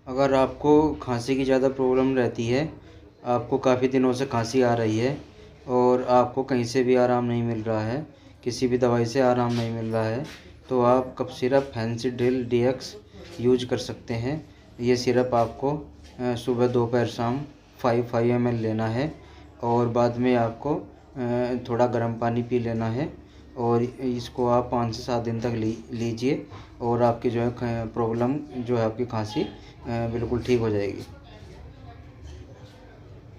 अगर आपको खांसी की ज़्यादा प्रॉब्लम रहती है, आपको काफ़ी दिनों से खांसी आ रही है और आपको कहीं से भी आराम नहीं मिल रहा है, किसी भी दवाई से आराम नहीं मिल रहा है, तो आप कफ सिरप फेंसिडिल डीएक्स यूज कर सकते हैं। ये सिरप आपको सुबह दोपहर शाम 5 ml लेना है और बाद में आपको थोड़ा गर्म पानी पी लेना है और इसको आप 5 से 7 दिन तक लीजिए और आपकी जो है प्रॉब्लम जो है आपकी खांसी बिल्कुल ठीक हो जाएगी।